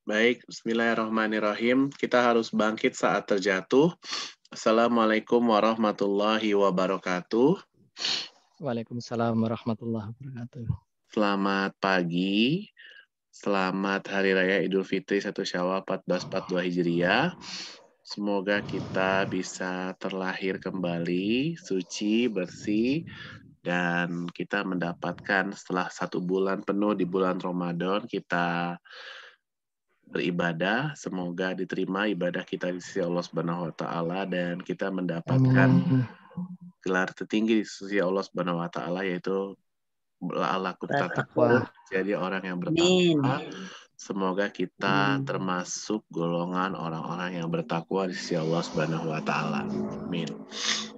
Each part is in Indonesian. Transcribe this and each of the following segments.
Baik, bismillahirrahmanirrahim. Kita harus bangkit saat terjatuh. Assalamualaikum warahmatullahi wabarakatuh. Waalaikumsalam warahmatullahi wabarakatuh. Selamat pagi. Selamat Hari Raya Idul Fitri 1 Syawal 1442 Hijriah. Semoga kita bisa terlahir kembali, suci, bersih, dan kita mendapatkan setelah 1 bulan penuh di bulan Ramadan, kita beribadah, semoga diterima ibadah kita di sisi Allah Subhanahu wa taala dan kita mendapatkan gelar tertinggi di sisi Allah Subhanahu wa taala yaitu la'allakum tattaqun, jadi orang yang bertakwa. Semoga kita termasuk golongan orang-orang yang bertakwa di sisi Allah Subhanahu wa taala. Amin.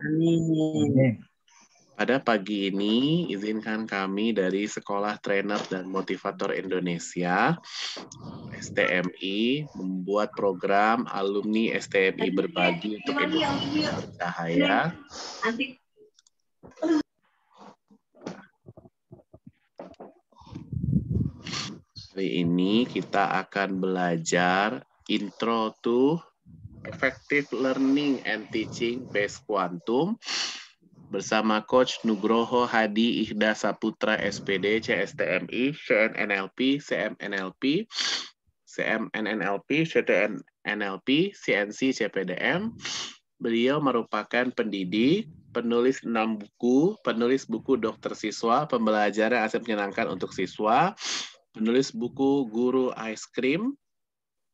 Amin. Pada pagi ini, izinkan kami dari Sekolah Trainer dan Motivator Indonesia, STMI, membuat program alumni STMI Berbagi untuk Indonesia Bercahaya. Hari ini kita akan belajar Intro to Effective Learning and Teaching Based Quantum bersama Coach Nugroho Hadi Ihda Saputra SPD CSTMI CNNLP CMNLP CMNNLP CTNNLP CNC CPDM. Beliau merupakan pendidik, penulis 6 buku, penulis buku Dokter Siswa, Pembelajaran Asal Menyenangkan untuk Siswa, penulis buku Guru Ice Cream.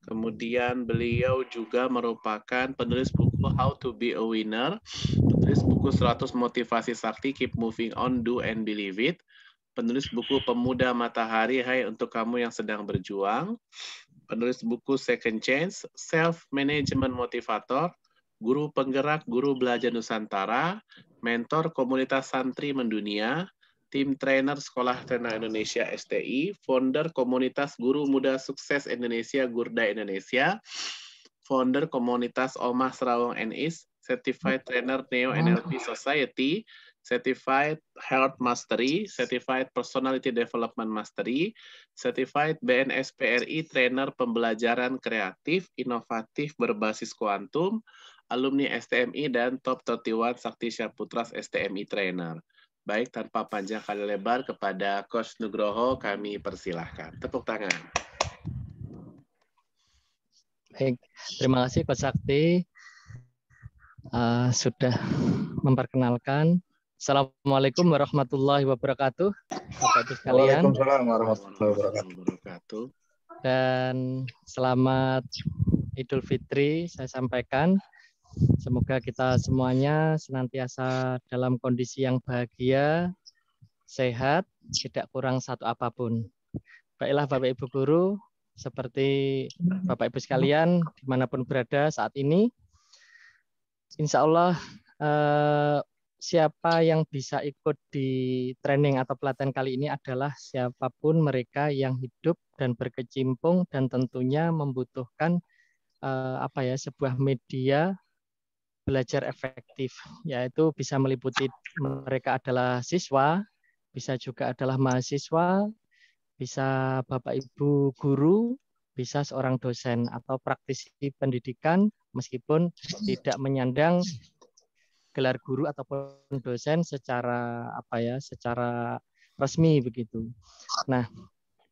Kemudian beliau juga merupakan penulis buku How to be a Winner, penulis buku 100 Motivasi Sakti, Keep Moving On, Do and Believe It, penulis buku Pemuda Matahari, Hai untuk kamu yang sedang berjuang, penulis buku Second Chance, Self Management Motivator, guru penggerak Guru Belajar Nusantara, mentor komunitas santri mendunia, tim trainer Sekolah Trainer Indonesia STI, founder komunitas Guru Muda Sukses Indonesia Gurda Indonesia, founder komunitas Omah Serawang NIS, certified trainer Neo NLP Society, certified health mastery, certified personality development mastery, certified BNSPRI trainer pembelajaran kreatif, inovatif berbasis kuantum, alumni STMI dan top 31 Sakti Syaputras STMI trainer. Baik, tanpa panjang kali lebar, kepada Coach Nugroho kami persilahkan. Tepuk tangan. Baik, terima kasih Coach Sakti sudah memperkenalkan. Assalamualaikum warahmatullahi wabarakatuh, Bapak Ibu sekalian. Waalaikumsalam warahmatullahi wabarakatuh. Dan selamat Idul Fitri saya sampaikan. Semoga kita semuanya senantiasa dalam kondisi yang bahagia, sehat, tidak kurang satu apapun. Baiklah Bapak Ibu Guru, seperti Bapak Ibu sekalian, dimanapun berada saat ini, insya Allah siapa yang bisa ikut di training atau pelatihan kali ini adalah siapapun mereka yang hidup dan berkecimpung dan tentunya membutuhkan sebuah media belajar efektif, yaitu bisa meliputi mereka adalah siswa, bisa juga adalah mahasiswa, bisa Bapak Ibu guru, bisa seorang dosen atau praktisi pendidikan meskipun tidak menyandang gelar guru ataupun dosen secara secara resmi begitu. Nah,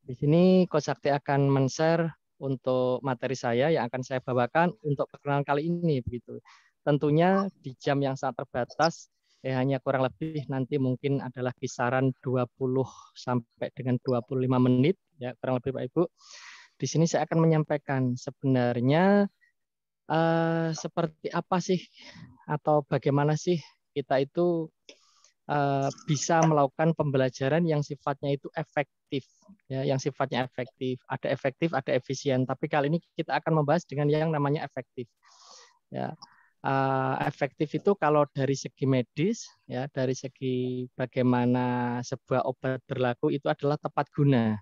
di sini Coach Sakti akan men-share untuk materi saya yang akan saya bawakan untuk perkenalan kali ini begitu. Tentunya di jam yang sangat terbatas, hanya kurang lebih nanti mungkin adalah kisaran 20 sampai dengan 25 menit, ya kurang lebih Pak Ibu. Di sini saya akan menyampaikan sebenarnya seperti apa sih atau bagaimana sih kita itu bisa melakukan pembelajaran yang sifatnya itu efektif, ya, yang sifatnya efektif, ada efisien. Tapi kali ini kita akan membahas dengan yang namanya efektif. Ya, efektif itu kalau dari segi medis, ya, dari segi bagaimana sebuah obat berlaku itu adalah tepat guna,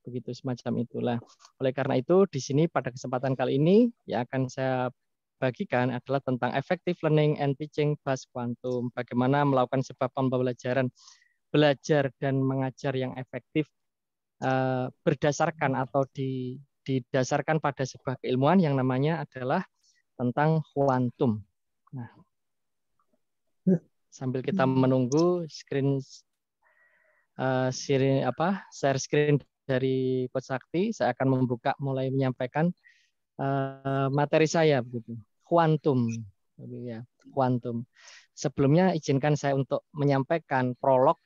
begitu semacam itulah. Oleh karena itu di sini pada kesempatan kali ini yang akan saya bagikan adalah tentang effective learning and teaching based quantum, bagaimana melakukan sebuah pembelajaran belajar dan mengajar yang efektif berdasarkan atau didasarkan pada sebuah keilmuan yang namanya adalah tentang kuantum. Nah, sambil kita menunggu share screen dari Coach Sakti, saya akan mulai menyampaikan materi saya begitu. Kuantum, ya, kuantum. Sebelumnya izinkan saya untuk menyampaikan prolog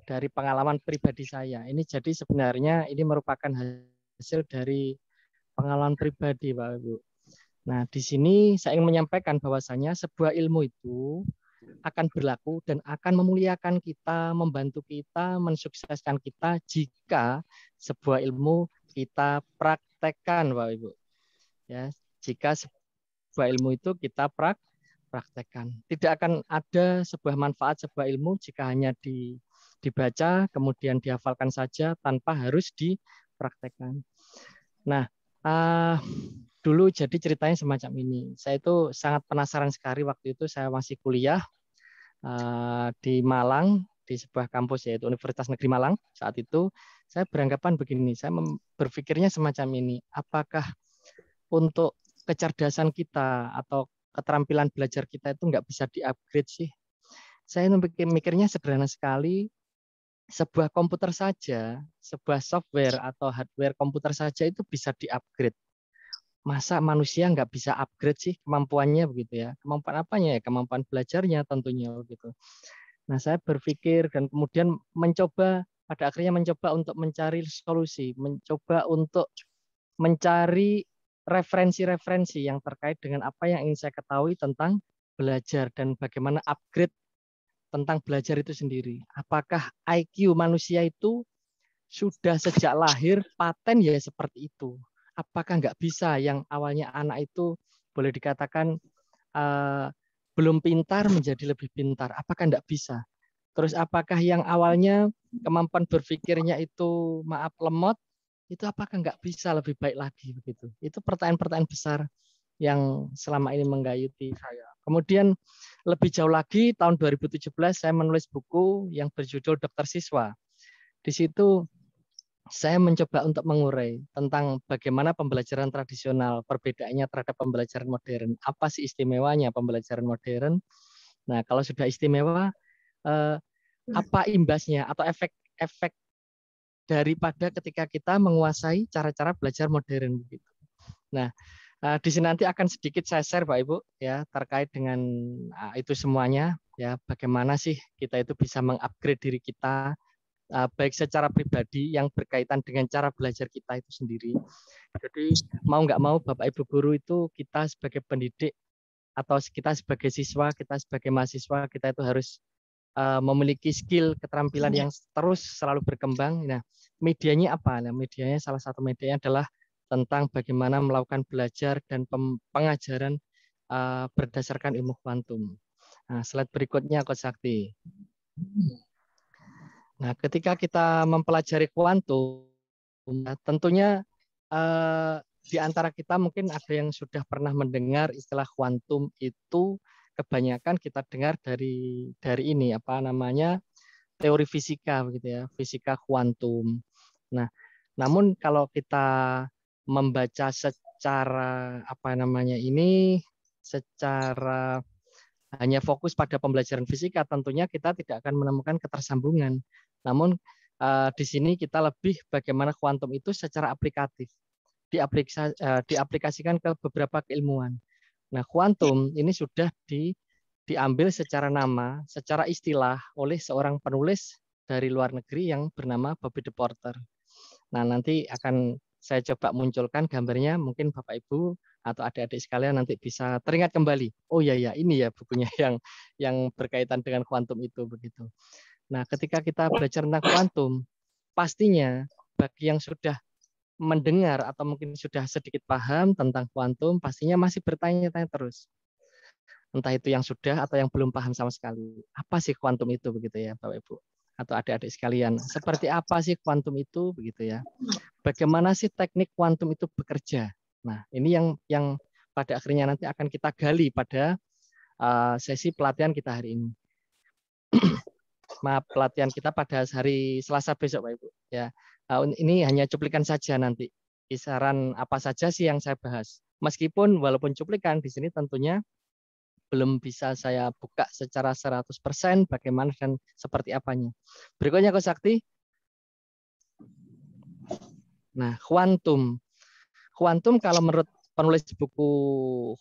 dari pengalaman pribadi saya. Ini jadi sebenarnya ini merupakan hasil dari pengalaman pribadi, Pak Ibu. Nah, di sini saya ingin menyampaikan bahwasanya sebuah ilmu itu akan berlaku dan akan memuliakan kita, membantu kita, mensukseskan kita jika sebuah ilmu kita praktekkan, Pak Ibu. Ya, jika sebuah ilmu itu kita praktekkan. Tidak akan ada sebuah manfaat sebuah ilmu jika hanya dibaca kemudian dihafalkan saja tanpa harus dipraktekkan. Nah, dulu jadi ceritanya semacam ini. Saya itu sangat penasaran sekali waktu itu saya masih kuliah di Malang, di sebuah kampus yaitu Universitas Negeri Malang. Saat itu saya beranggapan begini, saya berpikirnya semacam ini, apakah untuk kecerdasan kita atau keterampilan belajar kita itu nggak bisa di-upgrade sih? Saya mikirnya sederhana sekali, sebuah komputer saja, sebuah software atau hardware komputer saja itu bisa di-upgrade. Masa manusia nggak bisa upgrade sih kemampuannya begitu ya? Kemampuan apanya ya? Kemampuan belajarnya tentunya begitu. Nah, saya berpikir dan kemudian pada akhirnya mencoba untuk mencari solusi, mencoba untuk mencari referensi-referensi yang terkait dengan apa yang ingin saya ketahui tentang belajar dan bagaimana upgrade tentang belajar itu sendiri. Apakah IQ manusia itu sudah sejak lahir paten ya seperti itu? Apakah nggak bisa yang awalnya anak itu boleh dikatakan belum pintar menjadi lebih pintar? Apakah nggak bisa? Terus apakah yang awalnya kemampuan berpikirnya itu lemot, itu apakah nggak bisa lebih baik lagi begitu? Itu pertanyaan-pertanyaan besar yang selama ini menggayuti saya. Kemudian lebih jauh lagi tahun 2017 saya menulis buku yang berjudul Dokter Siswa. Di situ saya mencoba untuk mengurai tentang bagaimana pembelajaran tradisional, perbedaannya terhadap pembelajaran modern. Apa sih istimewanya pembelajaran modern? Nah, kalau sudah istimewa, apa imbasnya atau efek daripada ketika kita menguasai cara-cara belajar modern begitu. Nah, di sini nanti akan sedikit saya share Pak Ibu ya terkait dengan itu semuanya ya, bagaimana sih kita itu bisa mengupgrade diri kita baik secara pribadi yang berkaitan dengan cara belajar kita itu sendiri. Jadi mau nggak mau Bapak Ibu guru itu kita sebagai pendidik atau kita sebagai siswa, kita sebagai mahasiswa, kita itu harus memiliki skill, keterampilan yang terus selalu berkembang. Nah, medianya apa? Nah, medianya salah satu medianya adalah tentang bagaimana melakukan belajar dan pengajaran berdasarkan ilmu kuantum. Nah, slide berikutnya Coach Sakti. Nah, ketika kita mempelajari kuantum, tentunya di antara kita mungkin ada yang sudah pernah mendengar istilah kuantum itu kebanyakan kita dengar dari ini apa namanya teori fisika begitu ya, fisika kuantum. Nah, namun kalau kita membaca secara apa namanya ini secara hanya fokus pada pembelajaran fisika, tentunya kita tidak akan menemukan ketersambungan. Namun di sini kita lebih bagaimana kuantum itu secara aplikatif diaplikasikan ke beberapa keilmuan. Nah, kuantum ini sudah diambil secara nama, secara istilah oleh seorang penulis dari luar negeri yang bernama Bobby de Porter. Nah, nanti akan saya coba munculkan gambarnya, mungkin Bapak Ibu atau adik-adik sekalian nanti bisa teringat kembali. Oh iya ya, ini ya bukunya yang berkaitan dengan kuantum itu begitu. Nah, ketika kita belajar tentang kuantum, pastinya bagi yang sudah mendengar atau mungkin sudah sedikit paham tentang kuantum, pastinya masih bertanya-tanya terus. Entah itu yang sudah atau yang belum paham sama sekali. Apa sih kuantum itu begitu ya, Bapak Ibu? Atau adik-adik sekalian, seperti apa sih kuantum itu begitu ya? Bagaimana sih teknik kuantum itu bekerja? Nah, ini yang pada akhirnya nanti akan kita gali pada sesi pelatihan kita hari ini. Maaf, pelatihan kita pada hari Selasa besok, Pak Ibu. Ya, ini hanya cuplikan saja nanti. kisaran apa saja sih yang saya bahas. Meskipun walaupun cuplikan di sini tentunya belum bisa saya buka secara 100% bagaimana dan seperti apanya. Berikutnya Coach Sakti. Nah, kuantum. Kuantum kalau menurut penulis buku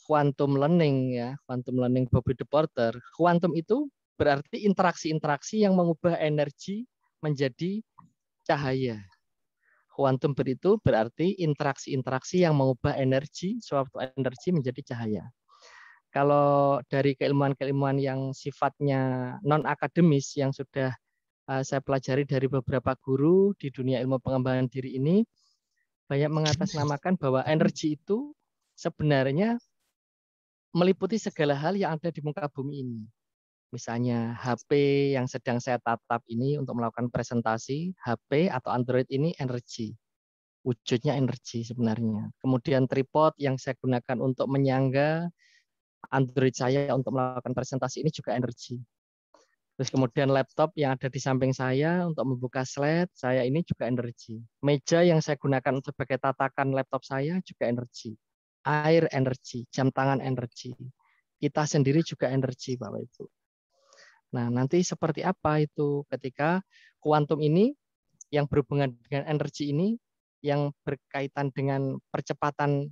Quantum Learning ya, Quantum Learning Bobby DePorter, kuantum itu berarti interaksi-interaksi yang mengubah energi menjadi cahaya. Kuantum itu berarti interaksi-interaksi yang mengubah energi, suatu energi menjadi cahaya. Kalau dari keilmuan-keilmuan yang sifatnya non-akademis yang sudah saya pelajari dari beberapa guru di dunia ilmu pengembangan diri ini, banyak mengatasnamakan bahwa energi itu sebenarnya meliputi segala hal yang ada di muka bumi ini. Misalnya HP yang sedang saya tatap ini untuk melakukan presentasi, HP atau Android ini energi. Wujudnya energi sebenarnya. Kemudian tripod yang saya gunakan untuk menyangga Android saya untuk melakukan presentasi ini juga energi. Terus kemudian laptop yang ada di samping saya untuk membuka slide, saya ini juga energi. Meja yang saya gunakan sebagai tatakan laptop saya juga energi. Air energi, jam tangan energi. Kita sendiri juga energi, Bapak Ibu. Nah, nanti seperti apa itu ketika kuantum ini yang berhubungan dengan energi ini yang berkaitan dengan percepatan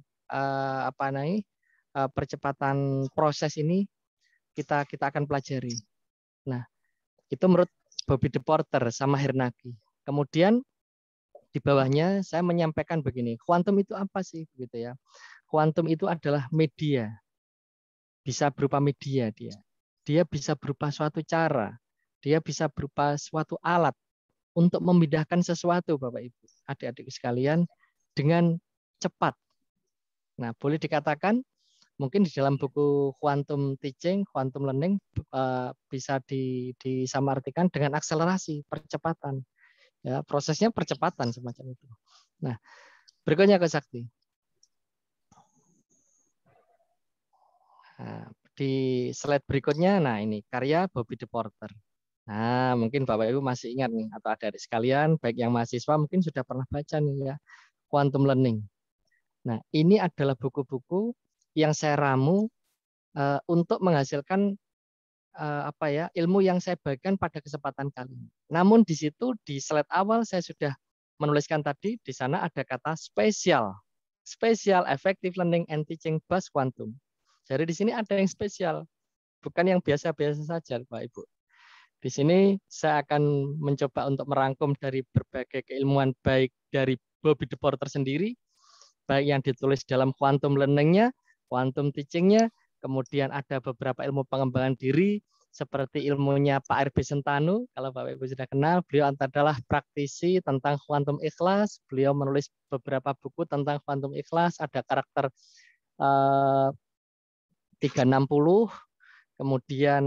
percepatan proses ini kita akan pelajari. Nah, itu menurut Bobby DePorter sama Hernaki. Kemudian di bawahnya saya menyampaikan begini, kuantum itu apa sih begitu ya? Kuantum itu adalah media. Bisa berupa media dia. Dia bisa berupa suatu cara. Dia bisa berupa suatu alat untuk memindahkan sesuatu Bapak Ibu, adik-adik sekalian dengan cepat. Nah, boleh dikatakan mungkin di dalam buku Quantum Teaching, Quantum Learning bisa disamaratikan dengan akselerasi, percepatan. Ya, prosesnya percepatan semacam itu. Nah, berikutnya ke Sakti. Nah, di slide berikutnya, nah ini karya Bobby DePorter. Nah, mungkin Bapak Ibu masih ingat nih, atau adik-adik sekalian, baik yang mahasiswa mungkin sudah pernah baca nih ya, Quantum Learning. Nah, ini adalah buku-buku yang saya ramu untuk menghasilkan ilmu yang saya bagikan pada kesempatan kali ini. Namun di situ di slide awal saya sudah menuliskan tadi di sana ada kata spesial effective learning and teaching based quantum. Jadi di sini ada yang spesial, bukan yang biasa-biasa saja, Pak Ibu. Di sini saya akan mencoba untuk merangkum dari berbagai keilmuan baik dari Bobby DePorter sendiri, baik yang ditulis dalam quantum learning-nya, quantum teaching-nya, kemudian ada beberapa ilmu pengembangan diri, seperti ilmunya Pak R.B. Sentanu, kalau Bapak Ibu sudah kenal, beliau adalah praktisi tentang quantum ikhlas, beliau menulis beberapa buku tentang quantum ikhlas, ada karakter 360, kemudian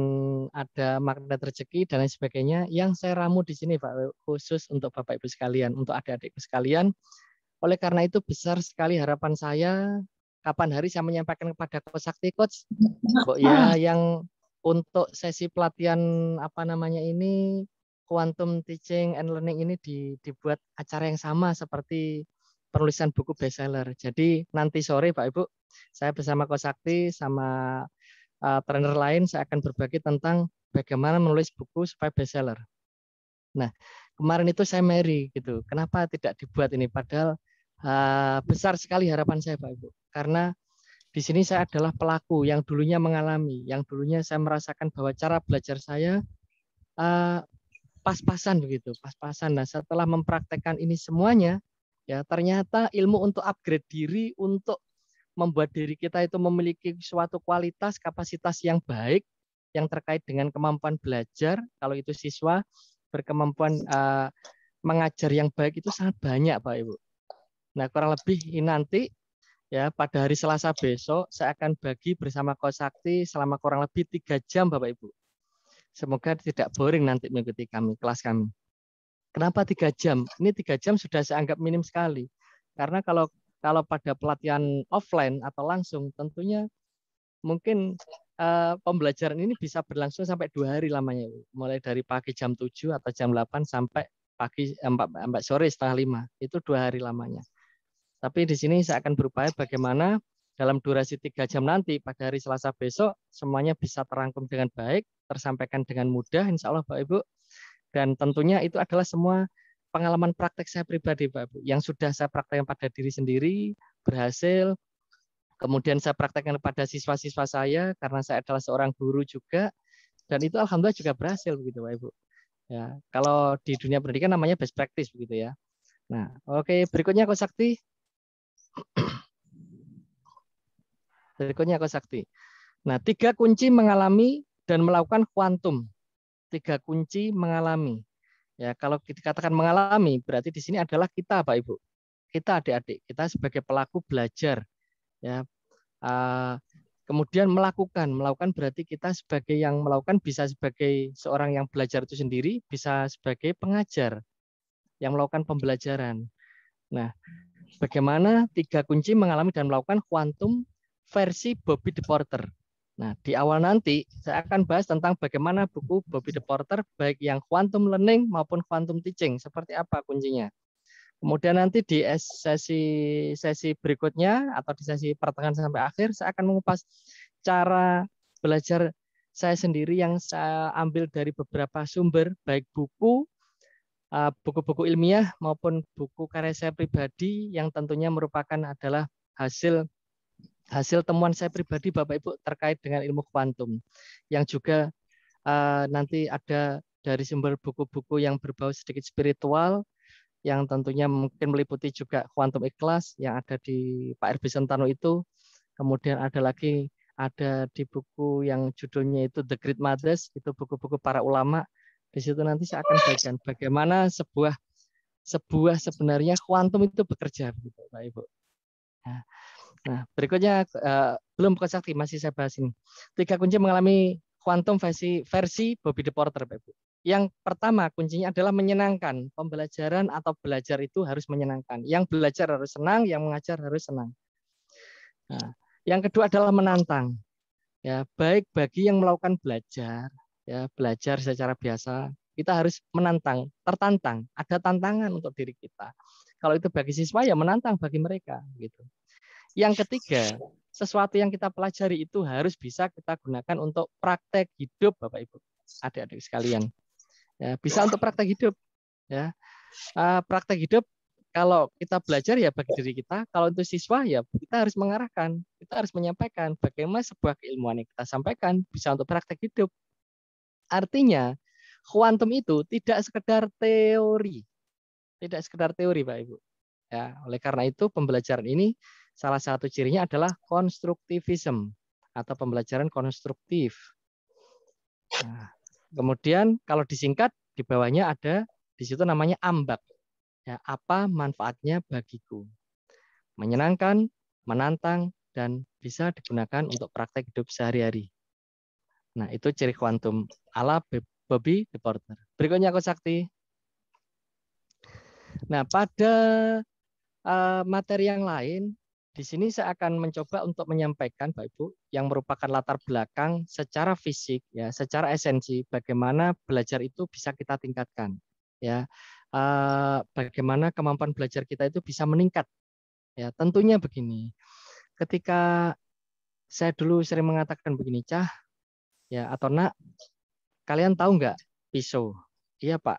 ada magnet rezeki, dan lain sebagainya, yang saya ramu di sini Pak, khusus untuk Bapak Ibu sekalian, untuk adik-adikku sekalian. Oleh karena itu besar sekali harapan saya, kapan hari saya menyampaikan kepada Coach Sakti, Coach, ya yang untuk sesi pelatihan ini Quantum Teaching and Learning ini dibuat acara yang sama seperti penulisan buku bestseller. Jadi nanti sore Pak Ibu, saya bersama Coach Sakti sama trainer lain saya akan berbagi tentang bagaimana menulis buku supaya bestseller. Nah, kemarin itu saya marry gitu. Kenapa tidak dibuat ini? Padahal besar sekali harapan saya Pak Ibu. Karena di sini saya adalah pelaku yang dulunya mengalami, yang dulunya saya merasakan bahwa cara belajar saya pas-pasan begitu, pas-pasan. Nah, setelah mempraktekkan ini semuanya, ya ternyata ilmu untuk upgrade diri, untuk membuat diri kita itu memiliki suatu kualitas, kapasitas yang baik, yang terkait dengan kemampuan belajar. Kalau itu siswa berkemampuan mengajar yang baik itu sangat banyak, Pak Ibu. Nah, kurang lebih ini nanti ya pada hari Selasa besok saya akan bagi bersama Coach Sakti selama kurang lebih 3 jam Bapak Ibu. Semoga tidak boring nanti mengikuti kami, kelas kami. Kenapa 3 jam? Ini 3 jam sudah saya anggap minim sekali. Karena kalau pada pelatihan offline atau langsung tentunya mungkin pembelajaran ini bisa berlangsung sampai 2 hari lamanya. Mulai dari pagi jam 7 atau jam 8 sampai pagi 4 sore setengah 5. Itu 2 hari lamanya. Tapi di sini saya akan berupaya bagaimana dalam durasi 3 jam nanti pada hari Selasa besok semuanya bisa terangkum dengan baik, tersampaikan dengan mudah, insya Allah Bapak Ibu. Dan tentunya itu adalah semua pengalaman praktek saya pribadi Bapak Ibu, yang sudah saya praktekkan pada diri sendiri, berhasil, kemudian saya praktekkan pada siswa-siswa saya karena saya adalah seorang guru juga, dan itu alhamdulillah juga berhasil begitu Bapak Ibu. Ya, kalau di dunia pendidikan namanya best practice begitu ya. Nah, oke, berikutnya Ko Sakti. Berikutnya Ko Sakti. Nah, 3 kunci mengalami dan melakukan kuantum. 3 kunci mengalami. Ya, kalau dikatakan mengalami, berarti di sini adalah kita, Pak Ibu. Kita adik-adik, kita sebagai pelaku belajar. Ya, kemudian melakukan berarti kita sebagai yang melakukan, bisa sebagai seorang yang belajar itu sendiri, bisa sebagai pengajar yang melakukan pembelajaran. Nah, bagaimana 3 kunci mengalami dan melakukan kuantum versi Bobby De Porter. Nah, di awal nanti saya akan bahas tentang bagaimana buku Bobby De Porter, baik yang quantum learning maupun quantum teaching, seperti apa kuncinya. Kemudian nanti di sesi berikutnya atau di sesi pertengahan sampai akhir, saya akan mengupas cara belajar saya sendiri yang saya ambil dari beberapa sumber, baik buku-buku ilmiah maupun buku karya saya pribadi yang tentunya merupakan adalah hasil temuan saya pribadi Bapak Ibu terkait dengan ilmu kuantum, yang juga nanti ada dari sumber buku-buku yang berbau sedikit spiritual, yang tentunya mungkin meliputi juga kuantum ikhlas yang ada di Pak R.B. Sentano itu. Kemudian ada di buku yang judulnya itu The Great Mothers, itu buku-buku para ulama. Di situ nanti saya akan bagikan bagaimana sebuah sebenarnya kuantum itu bekerja, begitu, Pak Ibu. Nah, berikutnya belum Ko Sakti, masih saya bahas ini. 3 kunci mengalami kuantum versi Bobby De Porter, Pak Ibu. Yang pertama kuncinya adalah menyenangkan. Pembelajaran atau belajar itu harus menyenangkan. Yang belajar harus senang, yang mengajar harus senang. Nah, yang kedua adalah menantang. Ya, baik bagi yang melakukan belajar, ya belajar secara biasa, kita harus menantang, tertantang, ada tantangan untuk diri kita. Kalau itu bagi siswa ya menantang bagi mereka, gitu. Yang ketiga, sesuatu yang kita pelajari itu harus bisa kita gunakan untuk praktek hidup, Bapak Ibu, adik-adik sekalian. Ya, bisa untuk praktek hidup. Ya, praktek hidup kalau kita belajar ya bagi diri kita, kalau untuk siswa ya kita harus mengarahkan, kita harus menyampaikan bagaimana sebuah keilmuan yang kita sampaikan bisa untuk praktek hidup. Artinya, kuantum itu tidak sekedar teori. Tidak sekedar teori, Pak Ibu. Ya, oleh karena itu pembelajaran ini salah satu cirinya adalah konstruktivisme atau pembelajaran konstruktif. Nah, kemudian kalau disingkat di bawahnya ada di situ namanya ambak. Ya, apa manfaatnya bagiku? Menyenangkan, menantang, dan bisa digunakan untuk praktek hidup sehari-hari. Nah, itu ciri kuantum ala Bobby De Porter. Berikutnya Ko Sakti. Nah, pada materi yang lain, di sini saya akan mencoba untuk menyampaikan, Pak Ibu, yang merupakan latar belakang secara fisik, ya, secara esensi, bagaimana belajar itu bisa kita tingkatkan, ya, bagaimana kemampuan belajar kita itu bisa meningkat, ya, tentunya begini. Ketika saya dulu sering mengatakan begini, Cah, ya, atau Nak, kalian tahu nggak pisau? Iya, Pak.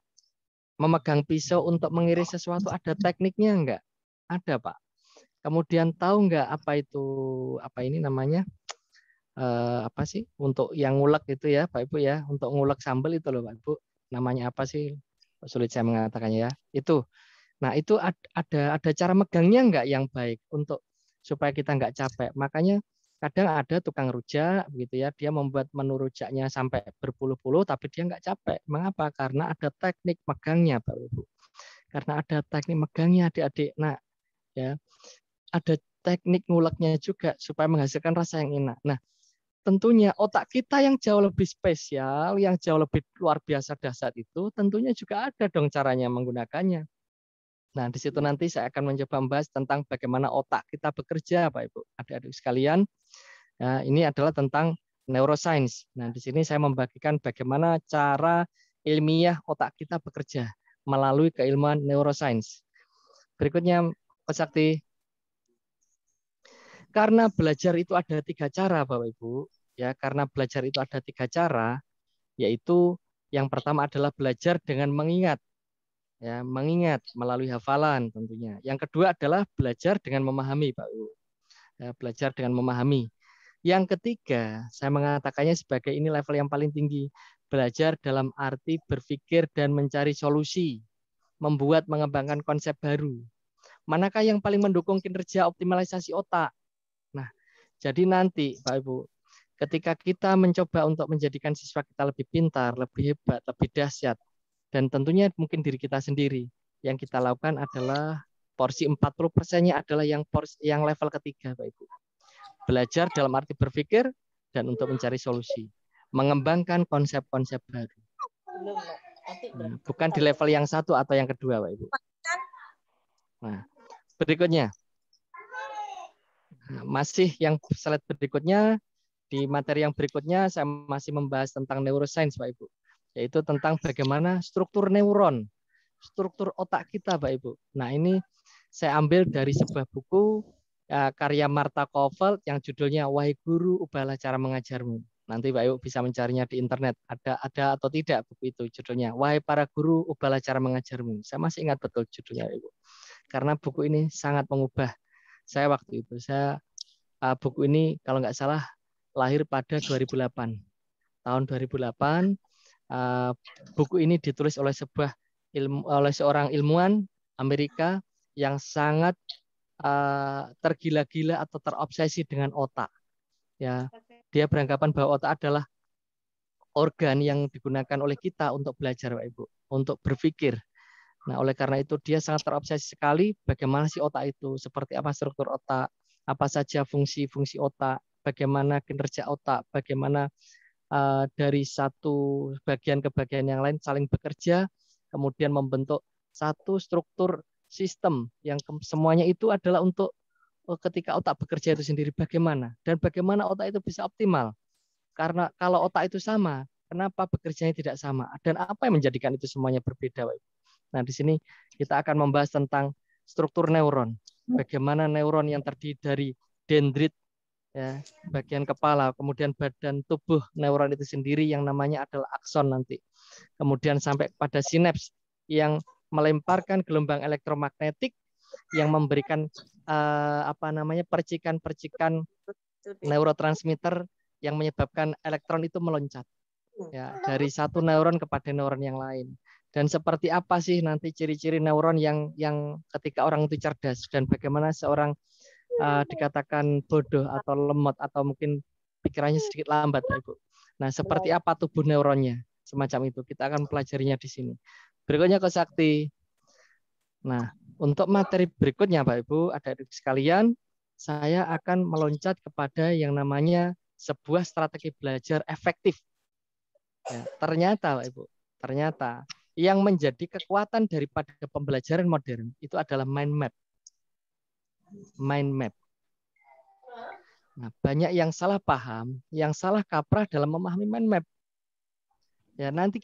Memegang pisau untuk mengiris sesuatu ada tekniknya nggak? Ada, Pak. Kemudian tahu nggak apa ini namanya apa sih untuk yang ngulek itu ya Pak Ibu ya, untuk ngulek sambal itu loh Pak Ibu, namanya apa sih, sulit saya mengatakannya ya, itu. Nah itu ada cara megangnya nggak yang baik untuk supaya kita nggak capek. Makanya kadang ada tukang rujak gitu ya, dia membuat menu rujaknya sampai berpuluh-puluh tapi dia nggak capek. Mengapa? Karena ada teknik megangnya Pak Ibu. Karena ada teknik megangnya adik-adik. Nah ya, ada teknik nguleknya juga supaya menghasilkan rasa yang enak. Nah, tentunya otak kita yang jauh lebih spesial, yang jauh lebih luar biasa dahsyat itu, tentunya juga ada dong caranya menggunakannya. Nah, di situ nanti saya akan mencoba membahas tentang bagaimana otak kita bekerja, Pak Ibu, adik-adik sekalian. Nah, ini adalah tentang neuroscience. Nah, di sini saya membagikan bagaimana cara ilmiah otak kita bekerja melalui keilmuan neuroscience. Berikutnya, Pak Sakti. karena belajar itu ada 3 cara, Bapak Ibu. Ya, karena belajar itu ada 3 cara, yaitu yang pertama adalah belajar dengan mengingat. Ya, mengingat melalui hafalan tentunya. Yang kedua adalah belajar dengan memahami, Pak Ibu. Ya, belajar dengan memahami. Yang ketiga, saya mengatakannya sebagai ini level yang paling tinggi. Belajar dalam arti berpikir dan mencari solusi. Membuat, mengembangkan konsep baru. Manakah yang paling mendukung kinerja optimalisasi otak? Nah, jadi nanti Pak Ibu, ketika kita mencoba untuk menjadikan siswa kita lebih pintar, lebih hebat, lebih dahsyat, dan tentunya mungkin diri kita sendiri, yang kita lakukan adalah porsi 40%-nya adalah yang level ketiga, Pak Ibu. Belajar dalam arti berpikir dan untuk mencari solusi. Mengembangkan konsep-konsep baru. Nah, bukan di level yang satu atau yang kedua, Pak Ibu. Nah, berikutnya. Masih yang slide berikutnya, di materi yang berikutnya saya masih membahas tentang neuroscience, Pak Ibu. Yaitu tentang bagaimana struktur neuron, struktur otak kita, Pak Ibu. Nah, ini saya ambil dari sebuah buku karya Martha Kovel yang judulnya Wahai Guru, Ubahlah Cara Mengajarmu. Nanti Pak Ibu bisa mencarinya di internet. Ada atau tidak buku itu judulnya. Wahai para guru, ubahlah cara mengajarmu. Saya masih ingat betul judulnya, Ibu. Karena buku ini sangat mengubah saya waktu itu. Buku ini kalau nggak salah lahir pada 2008. Tahun 2008, buku ini ditulis oleh seorang ilmuwan Amerika yang sangat tergila-gila atau terobsesi dengan otak. Ya, dia beranggapan bahwa otak adalah organ yang digunakan oleh kita untuk belajar, Pak Ibu, untuk berpikir. Nah, oleh karena itu dia sangat terobsesi sekali bagaimana sih otak itu, seperti apa struktur otak, apa saja fungsi-fungsi otak, bagaimana kinerja otak, bagaimana dari satu bagian ke bagian yang lain saling bekerja, kemudian membentuk satu struktur sistem yang semuanya itu adalah untuk ketika otak bekerja itu sendiri bagaimana, dan bagaimana otak itu bisa optimal. Karena kalau otak itu sama, kenapa bekerjanya tidak sama, dan apa yang menjadikan itu semuanya berbeda, Pak Ibu? Nah, di sini kita akan membahas tentang struktur neuron. Bagaimana neuron yang terdiri dari dendrit, ya, bagian kepala, kemudian badan tubuh neuron itu sendiri yang namanya adalah akson nanti. Kemudian sampai pada sinaps yang melemparkan gelombang elektromagnetik yang memberikan percikan-percikan neurotransmitter yang menyebabkan elektron itu meloncat. Ya, dari satu neuron kepada neuron yang lain. Dan seperti apa sih nanti ciri-ciri neuron yang ketika orang itu cerdas, dan bagaimana seorang dikatakan bodoh atau lemot atau mungkin pikirannya sedikit lambat, Pak Ibu. Nah, seperti apa tubuh neuronnya, semacam itu kita akan pelajarinya di sini. Berikutnya Ko Sakti. Nah, untuk materi berikutnya, Pak Ibu, adik-adik sekalian, saya akan meloncat kepada yang namanya sebuah strategi belajar efektif. Ya, ternyata, Pak Ibu, ternyata yang menjadi kekuatan daripada pembelajaran modern itu adalah mind map. Mind map. Nah, banyak yang salah paham, yang salah kaprah dalam memahami mind map. Ya, nanti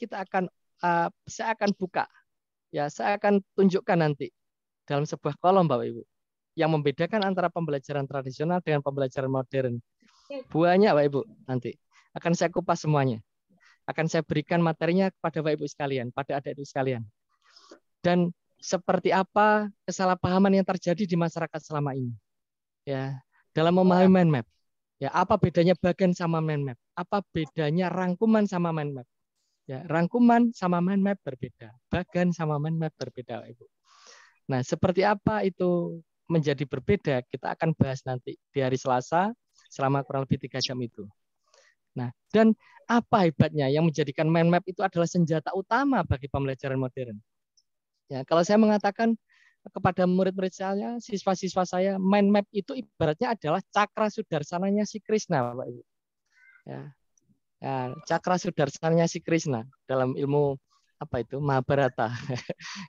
saya akan buka. Ya, saya akan tunjukkan nanti dalam sebuah kolom, Bapak Ibu, yang membedakan antara pembelajaran tradisional dengan pembelajaran modern. Banyak, Bapak Ibu, nanti akan saya kupas semuanya. Akan saya berikan materinya kepada Bapak Ibu sekalian, pada adik-adik sekalian. Dan seperti apa kesalahpahaman yang terjadi di masyarakat selama ini. Ya, dalam memahami mind map. Ya, apa bedanya bagan sama mind map? Apa bedanya rangkuman sama mind map? Ya, rangkuman sama mind map berbeda. Bagan sama mind map berbeda, Ibu. Nah, seperti apa itu menjadi berbeda, kita akan bahas nanti di hari Selasa selama kurang lebih 3 jam itu. Nah, dan apa hebatnya yang menjadikan mind map itu adalah senjata utama bagi pembelajaran modern. Ya, kalau saya mengatakan kepada murid-murid saya, siswa-siswa saya, mind map itu ibaratnya adalah cakra sudarsananya si Krishna, Bapak Ibu. Ya. Ya, cakra sudarsananya si Krishna dalam ilmu apa itu Mahabharata.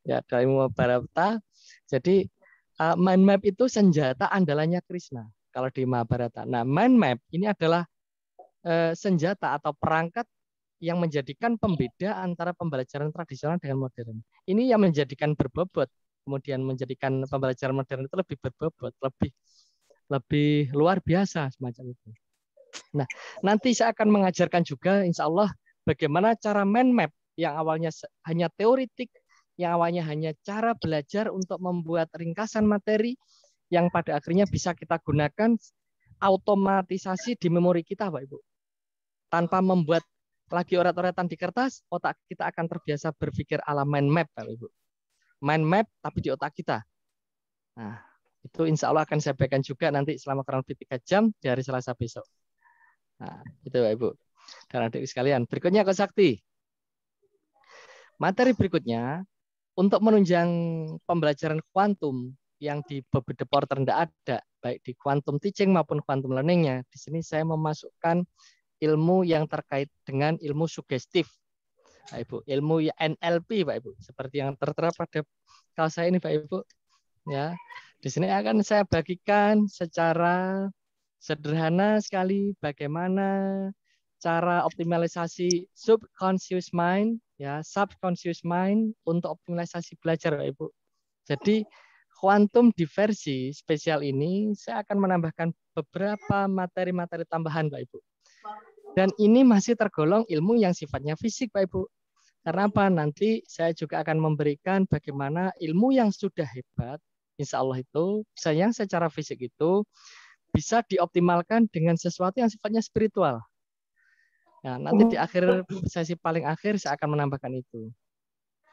Ya, dalam ilmu Mahabharata. Jadi mind map itu senjata andalannya Krishna kalau di Mahabharata. Nah, mind map ini adalah senjata atau perangkat yang menjadikan pembeda antara pembelajaran tradisional dengan modern. Ini yang menjadikan berbobot, kemudian menjadikan pembelajaran modern itu lebih berbobot, lebih lebih luar biasa semacam itu. Nah, nanti saya akan mengajarkan juga insya Allah bagaimana cara mind map yang awalnya hanya teoretik, yang awalnya hanya cara belajar untuk membuat ringkasan materi yang pada akhirnya bisa kita gunakan automatisasi di memori kita, Pak Ibu. Tanpa membuat lagi oret-oretan di kertas, otak kita akan terbiasa berpikir ala mind map, Pak Ibu. Mind map tapi di otak kita. Nah, itu insya Allah akan saya berikan juga nanti selama kurang lebih 3 jam di hari Selasa besok. Nah, itu Pak Ibu. Dan adik sekalian, berikutnya Coach Sakti. Materi berikutnya, untuk menunjang pembelajaran kuantum yang di Bobby Porter tidak ada, baik di quantum teaching maupun quantum learning-nya, di sini saya memasukkan ilmu yang terkait dengan ilmu sugestif. Pak Ibu, ilmu NLP Pak Ibu, seperti yang tertera pada kelas saya ini Pak Ibu. Ya, di sini akan saya bagikan secara sederhana sekali bagaimana cara optimalisasi subconscious mind, ya, subconscious mind untuk optimalisasi belajar, Pak Ibu. Jadi kuantum di versi spesial ini saya akan menambahkan beberapa materi-materi tambahan, Pak Ibu. Dan ini masih tergolong ilmu yang sifatnya fisik, Pak Ibu. Karena apa? Nanti saya juga akan memberikan bagaimana ilmu yang sudah hebat, insya Allah itu, yang secara fisik itu bisa dioptimalkan dengan sesuatu yang sifatnya spiritual. Nah, nanti di akhir sesi paling akhir saya akan menambahkan itu.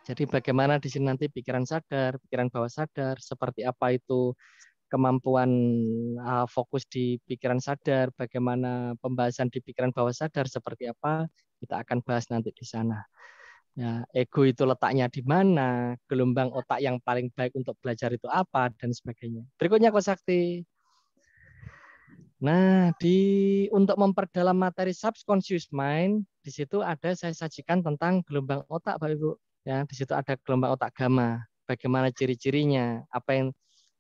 Jadi bagaimana di sini nanti pikiran sadar, pikiran bawah sadar, seperti apa itu kemampuan fokus di pikiran sadar, bagaimana pembahasan di pikiran bawah sadar seperti apa, kita akan bahas nanti di sana. Ya, ego itu letaknya di mana, gelombang otak yang paling baik untuk belajar itu apa, dan sebagainya. Berikutnya Coach Sakti. Nah, untuk memperdalam materi subconscious mind, di situ ada saya sajikan tentang gelombang otak, Pak Ibu. Ya, di situ ada gelombang otak gamma. Bagaimana ciri-cirinya?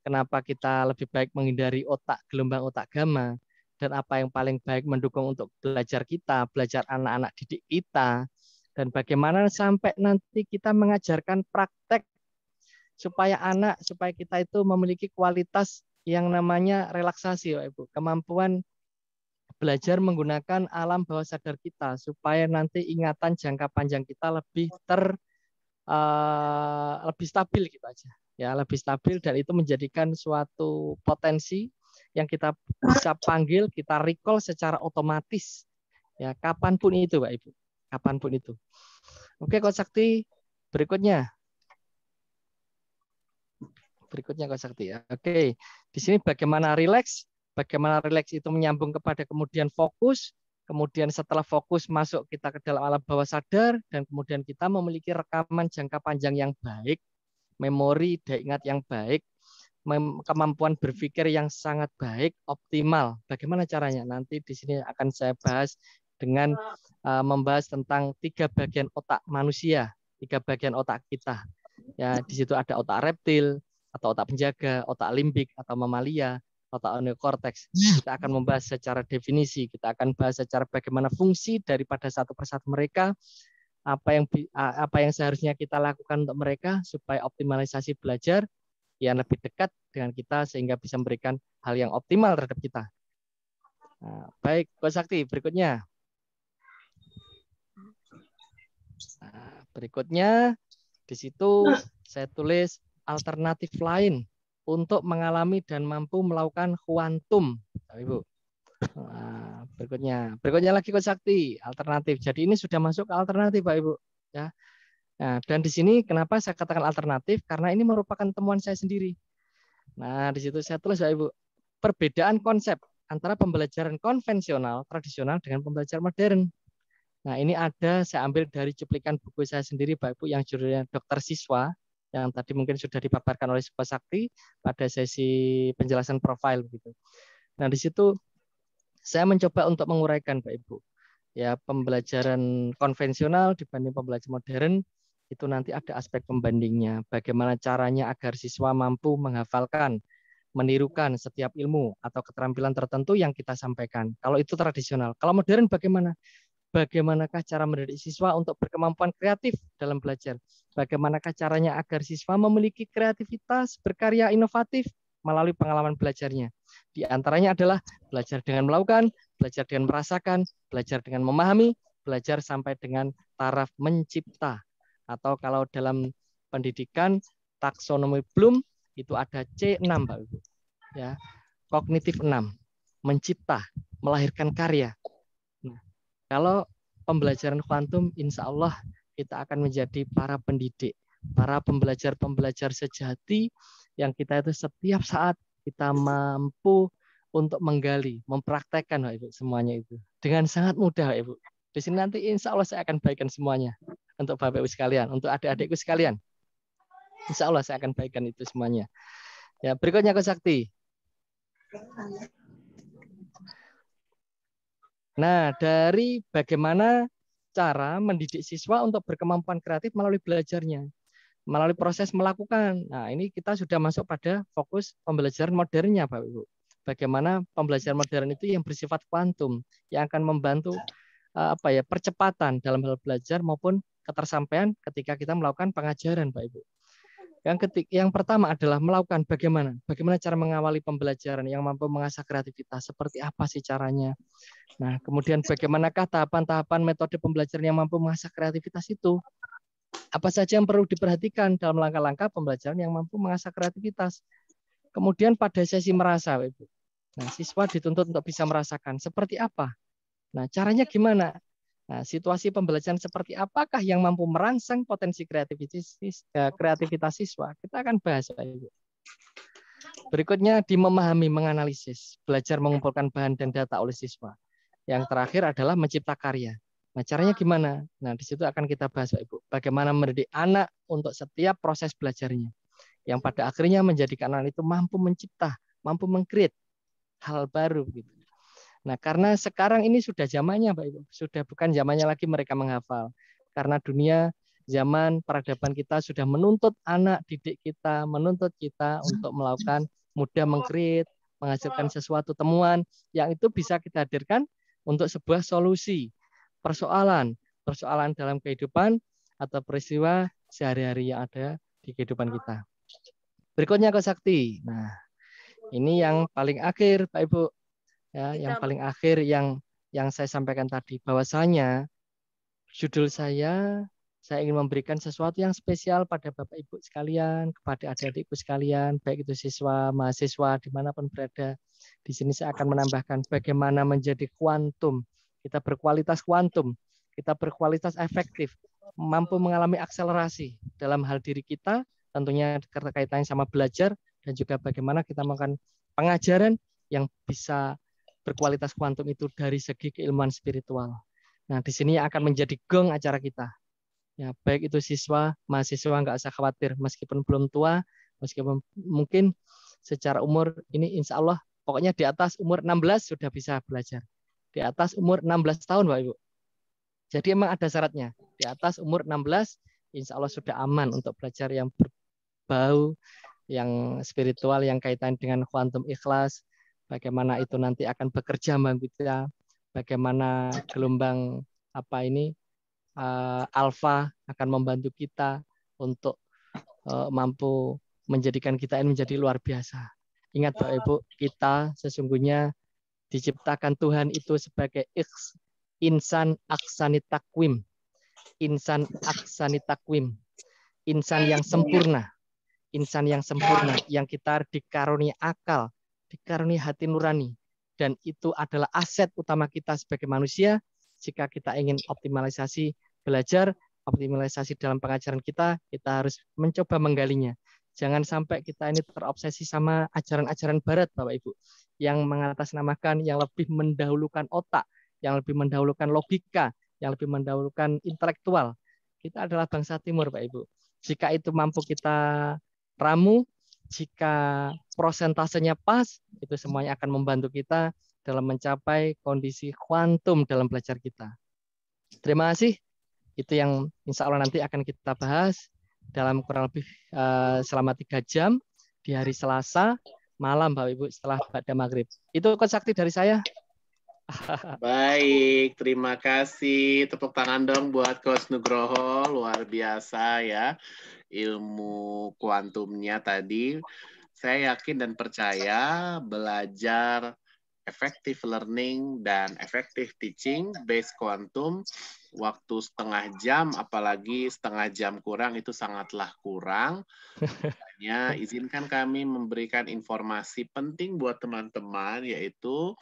Kenapa kita lebih baik menghindari gelombang otak gamma? Dan apa yang paling baik mendukung untuk belajar kita, belajar anak-anak didik kita, dan bagaimana sampai nanti kita mengajarkan praktek supaya kita itu memiliki kualitas yang namanya relaksasi, Pak Ibu. Kemampuan belajar menggunakan alam bawah sadar kita supaya nanti ingatan jangka panjang kita lebih lebih stabil gitu aja. Ya, lebih stabil, dan itu menjadikan suatu potensi yang kita bisa panggil, kita recall secara otomatis. Ya, kapanpun itu, Pak Ibu. Kapanpun itu. Oke, Coach Sakti, berikutnya. Berikutnya Coach Sakti ya. Oke, di sini bagaimana rileks itu menyambung kepada kemudian fokus, kemudian setelah fokus masuk kita ke dalam alam bawah sadar, dan kemudian kita memiliki rekaman jangka panjang yang baik, memori daya ingat yang baik, kemampuan berpikir yang sangat baik, optimal. Bagaimana caranya? Nanti di sini akan saya bahas dengan membahas tentang 3 bagian otak manusia, 3 bagian otak kita. Ya, di situ ada otak reptil, atau otak penjaga, otak limbik atau mamalia, otak neokorteks. Kita akan membahas secara definisi, kita akan bahas secara bagaimana fungsi daripada satu persatu mereka, apa yang seharusnya kita lakukan untuk mereka supaya optimalisasi belajar yang lebih dekat dengan kita sehingga bisa memberikan hal yang optimal terhadap kita. Nah, baik, Coach Sakti, berikutnya. Nah, berikutnya di situ saya tulis alternatif lain untuk mengalami dan mampu melakukan kuantum, Ibu. Nah, berikutnya lagi Coach Sakti, alternatif. Jadi ini sudah masuk ke alternatif, Pak Ibu. Ya. Nah, dan di sini kenapa saya katakan alternatif? Karena ini merupakan temuan saya sendiri. Nah, di situ saya tulis, Pak Ibu, perbedaan konsep antara pembelajaran konvensional, tradisional dengan pembelajaran modern. Nah, ini saya ambil dari cuplikan buku saya sendiri, Pak Ibu, yang judulnya Dokter Siswa, yang tadi mungkin sudah dipaparkan oleh Coach Sakti pada sesi penjelasan profil begitu. Nah, di situ saya mencoba untuk menguraikan, Pak Ibu. Ya, pembelajaran konvensional dibanding pembelajaran modern itu nanti ada aspek pembandingnya. Bagaimana caranya agar siswa mampu menghafalkan, menirukan setiap ilmu atau keterampilan tertentu yang kita sampaikan. Kalau itu tradisional. Kalau modern bagaimana? Bagaimanakah cara mendidik siswa untuk berkemampuan kreatif dalam belajar? Bagaimanakah caranya agar siswa memiliki kreativitas, berkarya inovatif melalui pengalaman belajarnya? Di Di antaranya adalah belajar dengan melakukan, belajar dengan merasakan, belajar dengan memahami, belajar sampai dengan taraf mencipta. Atau kalau dalam pendidikan taksonomi Bloom itu ada C6, Pak Ibu. Ya, kognitif 6, mencipta, melahirkan karya. Nah, kalau pembelajaran kuantum, insya Allah kita akan menjadi para pendidik, para pembelajar-pembelajar sejati yang kita itu setiap saat kita mampu untuk menggali, mempraktekkan, Pak Ibu, semuanya itu dengan sangat mudah, Pak Ibu. Di sini nanti insya Allah saya akan bagikan semuanya untuk Bapak Ibu sekalian, untuk adik-adikku sekalian. Insya Allah saya akan bagikan itu semuanya. Ya, berikutnya Coach Sakti. Nah, dari bagaimana cara mendidik siswa untuk berkemampuan kreatif melalui belajarnya, melalui proses melakukan. Nah, ini kita sudah masuk pada fokus pembelajaran modernnya, Bapak Ibu. Bagaimana pembelajaran modern itu yang bersifat kuantum, yang akan membantu percepatan dalam hal belajar maupun ketersampaian ketika kita melakukan pengajaran, Bapak Ibu. Yang pertama adalah melakukan bagaimana cara mengawali pembelajaran yang mampu mengasah kreativitas, seperti apa sih caranya. Nah, kemudian bagaimanakah tahapan-tahapan metode pembelajaran yang mampu mengasah kreativitas itu? Apa saja yang perlu diperhatikan dalam langkah-langkah pembelajaran yang mampu mengasah kreativitas? Kemudian pada sesi merasa, Ibu. Nah, siswa dituntut untuk bisa merasakan seperti apa. Nah, caranya gimana? Nah, situasi pembelajaran seperti apakah yang mampu merangsang potensi kreativitas siswa? Kita akan bahas, Ibu. Berikutnya di memahami, menganalisis, belajar mengumpulkan bahan dan data oleh siswa. Yang terakhir adalah mencipta karya. Nah, caranya gimana? Nah, di situ akan kita bahas, Ibu. Bagaimana mendidik anak untuk setiap proses belajarnya. Yang pada akhirnya menjadikan anak itu mampu mencipta, mampu meng-create hal baru gitu. Nah, karena sekarang ini sudah zamannya, Pak Ibu. Sudah bukan zamannya lagi mereka menghafal. Karena dunia zaman peradaban kita sudah menuntut anak didik kita, menuntut kita untuk melakukan mudah meng-create, menghasilkan sesuatu temuan yang itu bisa kita hadirkan untuk sebuah solusi persoalan dalam kehidupan atau peristiwa sehari-hari yang ada di kehidupan kita. Berikutnya Coach Sakti. Nah, ini yang paling akhir, Pak Ibu. Ya, yang paling akhir yang saya sampaikan tadi, bahwasanya judul saya ingin memberikan sesuatu yang spesial pada Bapak Ibu sekalian, kepada adik-adikku sekalian, baik itu siswa, mahasiswa, dimanapun berada. Di sini saya akan menambahkan bagaimana menjadi kuantum. Kita berkualitas kuantum, kita berkualitas efektif, mampu mengalami akselerasi dalam hal diri kita, tentunya terkaitannya sama belajar, dan juga bagaimana kita melakukan pengajaran yang bisa berkualitas kuantum itu dari segi keilmuan spiritual. Nah, di sini akan menjadi gong acara kita. Ya, baik itu siswa, mahasiswa nggak usah khawatir, meskipun belum tua, meskipun mungkin secara umur ini insya Allah, pokoknya di atas umur 16 sudah bisa belajar. Di atas umur 16 tahun, Pak Ibu. Jadi emang ada syaratnya. Di atas umur 16, insya Allah sudah aman untuk belajar yang berbau, yang spiritual, yang kaitan dengan kuantum ikhlas, bagaimana itu nanti akan bekerja bagi kita, bagaimana gelombang alfa akan membantu kita untuk mampu menjadikan kita ini menjadi luar biasa. Ingat Bapak Ibu, kita sesungguhnya diciptakan Tuhan itu sebagai insan aksani takwim. Insan aksani takwim. Insan yang sempurna. Insan yang sempurna, yang kita dikaruniai akal, dikaruniai hati nurani, dan itu adalah aset utama kita sebagai manusia. Jika kita ingin optimalisasi belajar, optimalisasi dalam pengajaran kita harus mencoba menggalinya. Jangan sampai kita ini terobsesi sama ajaran-ajaran Barat, Bapak Ibu, yang mengatasnamakan, yang lebih mendahulukan otak, yang lebih mendahulukan logika, yang lebih mendahulukan intelektual. Kita adalah bangsa Timur, Pak Ibu. Jika itu mampu kita ramu, jika prosentasenya pas, itu semuanya akan membantu kita dalam mencapai kondisi kuantum dalam belajar kita. Terima kasih. Itu yang insya Allah nanti akan kita bahas dalam kurang lebih selama 3 jam di hari Selasa malam, Bapak Ibu, setelah pada maghrib. Itu Coach Sakti dari saya. Baik, terima kasih. Tepuk tangan dong buat Coach Nugroho, luar biasa ya ilmu kuantumnya tadi. saya yakin dan percaya belajar effective learning dan effective teaching based quantum waktu setengah jam, apalagi setengah jam kurang itu sangatlah kurang. Makanya izinkan kami memberikan informasi penting buat teman-teman, yaitu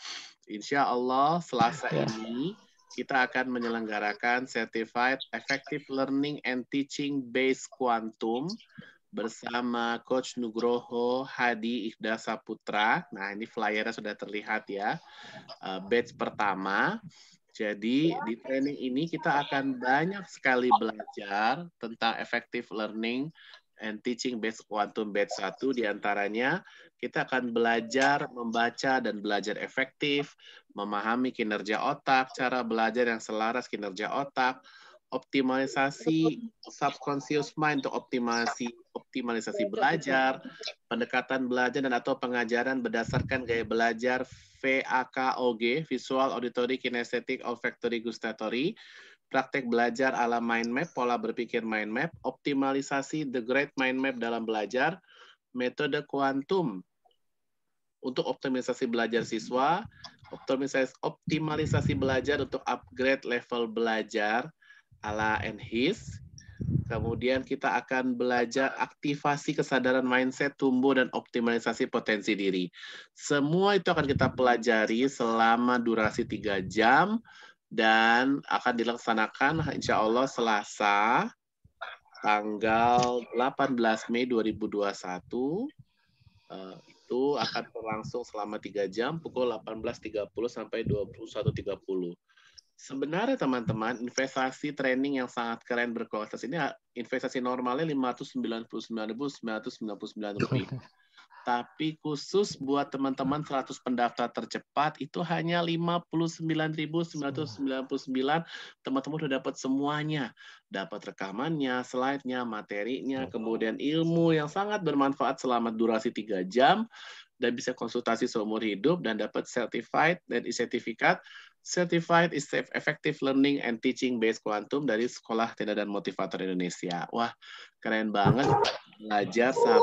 insya Allah Selasa ini kita akan menyelenggarakan Certified Effective Learning and Teaching Based Quantum bersama Coach Nugroho Hadi Ikhda Saputra. Nah, ini flyernya sudah terlihat ya. Batch pertama. Jadi di training ini kita akan banyak sekali belajar tentang effective learning and teaching based quantum batch 1. Di antaranya kita akan belajar membaca dan belajar efektif, memahami kinerja otak, cara belajar yang selaras kinerja otak, optimalisasi subconscious mind untuk optimalisasi belajar, pendekatan belajar dan atau pengajaran berdasarkan gaya belajar VAKOG, Visual, Auditory, Kinesthetic, Olfactory, Gustatory, praktek belajar ala mind map, pola berpikir mind map, optimalisasi the great mind map dalam belajar, metode kuantum untuk optimalisasi belajar siswa, optimalisasi belajar untuk upgrade level belajar ala NHIS. Kemudian kita akan belajar aktivasi kesadaran mindset, tumbuh dan optimalisasi potensi diri. Semua itu akan kita pelajari selama durasi 3 jam dan akan dilaksanakan insya Allah Selasa tanggal 18 Mei 2021. Itu akan berlangsung selama 3 jam pukul 18.30 sampai 21.30. Sebenarnya teman-teman, investasi training yang sangat keren berkualitas ini investasi normalnya Rp599.999. Tapi khusus buat teman-teman 100 pendaftar tercepat itu hanya Rp59.999. Teman-teman sudah dapat semuanya. Dapat rekamannya, slide-nya, materinya, kemudian ilmu yang sangat bermanfaat selama durasi 3 jam dan bisa konsultasi seumur hidup dan dapat certified dan sertifikat Certified Effective Learning and Teaching Based Quantum dari Sekolah Tenda dan Motivator Indonesia. Wah, keren banget belajar sama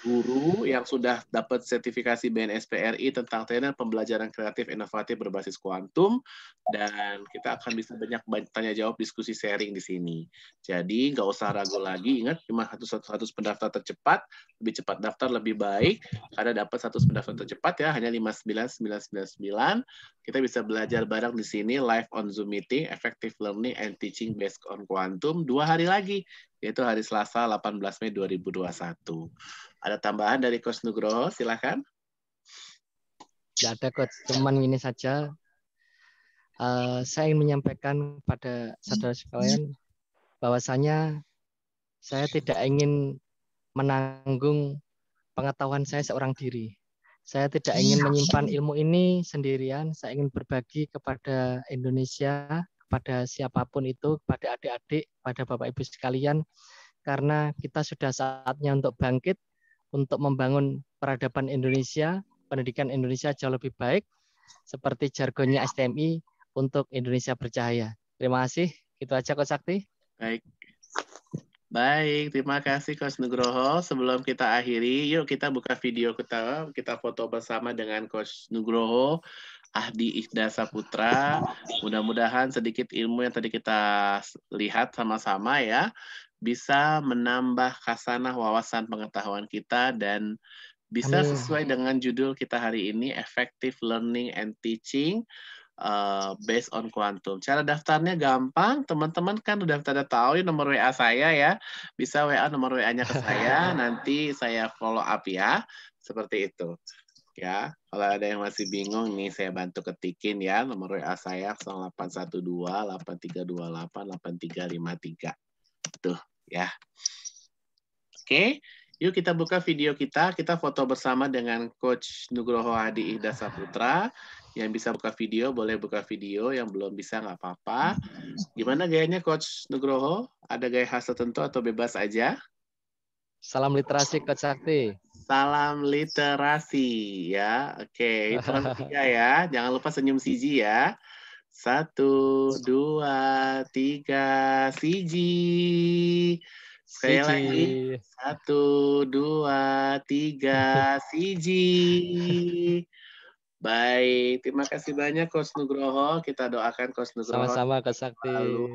guru yang sudah dapat sertifikasi BNSPRI tentang trainer pembelajaran kreatif inovatif berbasis kuantum, dan kita akan bisa banyak tanya jawab, diskusi, sharing di sini. Jadi nggak usah ragu lagi, ingat cuma 100 pendaftar tercepat, lebih cepat daftar lebih baik, karena dapat 100 pendaftar tercepat ya hanya 59.999. Kita bisa belajar bareng di sini live on Zoom meeting, effective learning and teaching based on quantum 2 hari lagi, yaitu hari Selasa 18 Mei 2021. Ada tambahan dari Coach Nugroho, silakan. Tidak ada Coach, cuman ini saja. Saya ingin menyampaikan pada saudara sekalian bahwasanya saya tidak ingin menanggung pengetahuan saya seorang diri. Saya tidak ingin menyimpan ilmu ini sendirian. Saya ingin berbagi kepada Indonesia, kepada siapapun itu, kepada adik-adik, kepada Bapak Ibu sekalian, karena kita sudah saatnya untuk bangkit, untuk membangun peradaban Indonesia, pendidikan Indonesia jauh lebih baik, seperti jargonnya STMI, untuk Indonesia bercahaya. Terima kasih. Itu aja Coach Sakti. Baik, terima kasih Coach Nugroho. Sebelum kita akhiri, yuk kita buka video kita foto bersama dengan Coach Nugroho, Hadi Ikhda Saputra. Mudah-mudahan sedikit ilmu yang tadi kita lihat sama-sama ya, bisa menambah khasanah wawasan pengetahuan kita dan bisa sesuai dengan judul kita hari ini, Effective Learning and Teaching based on quantum. Cara daftarnya gampang, teman-teman kan udah pada tahu nomor WA saya ya. Bisa WA nomor WA-nya ke saya, nanti saya follow up ya. Seperti itu. Ya, kalau ada yang masih bingung nih saya bantu ketikin ya nomor WA saya 0812 8328 8353. Tuh ya. Oke. Yuk kita buka video kita foto bersama dengan Coach Nugroho Hadi Ikhda Saputra. Yang bisa buka video, boleh buka video. Yang belum bisa, nggak apa-apa. Gimana gayanya Coach Nugroho? Ada gaya khas tertentu atau bebas aja? Salam literasi Coach Sakti. Salam literasi, ya. Oke, hitungan ketiga ya. Jangan lupa senyum siji ya. 1, 2, 3, siji. Sekali lagi. 1, 2, 3, siji. Baik, terima kasih banyak Coach Nugroho. Kita doakan Coach Nugroho Sama-sama Kak Sakti. lalu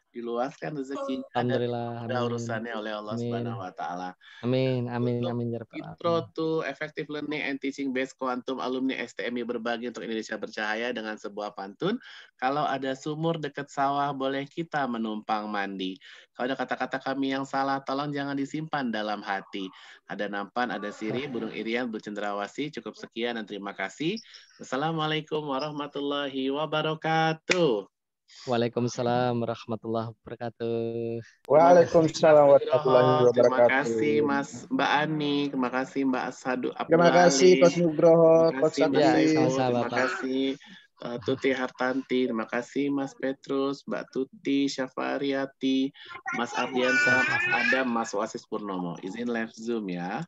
diluaskan rezekinya dan Alhamdulillah. mudah urusannya oleh Allah Subhanahu wa taala. Amin. Amin. Untuk Amin ya rabbal Intro alamin. to Effective Learning and Teaching Based Quantum alumni STMI berbagi untuk Indonesia bercahaya dengan sebuah pantun. Kalau ada sumur dekat sawah, boleh kita menumpang mandi. Kalau ada kata-kata kami yang salah, tolong jangan disimpan dalam hati. Ada nampan, ada sirih, burung irian, bercendrawasih. Cukup sekian dan terima kasih. Wassalamualaikum warahmatullahi wabarakatuh. Waalaikumsalam warahmatullahi wabarakatuh. Waalaikumsalam warahmatullahi Terima wabarakatuh. kasih Mas Mbak Ani, terima kasih Mbak Sadu Terima kasih Coach Nugroho, terima Coach kasih Mas Ya, Sakti. Saiful, sama-sama, terima Pak. kasih Tuti Hartanti, terima kasih Mas Petrus, Mbak Tuti Syafariati, Mas Ardiansa, Mas Adam, Mas Wasis Purnomo. Izin live Zoom ya.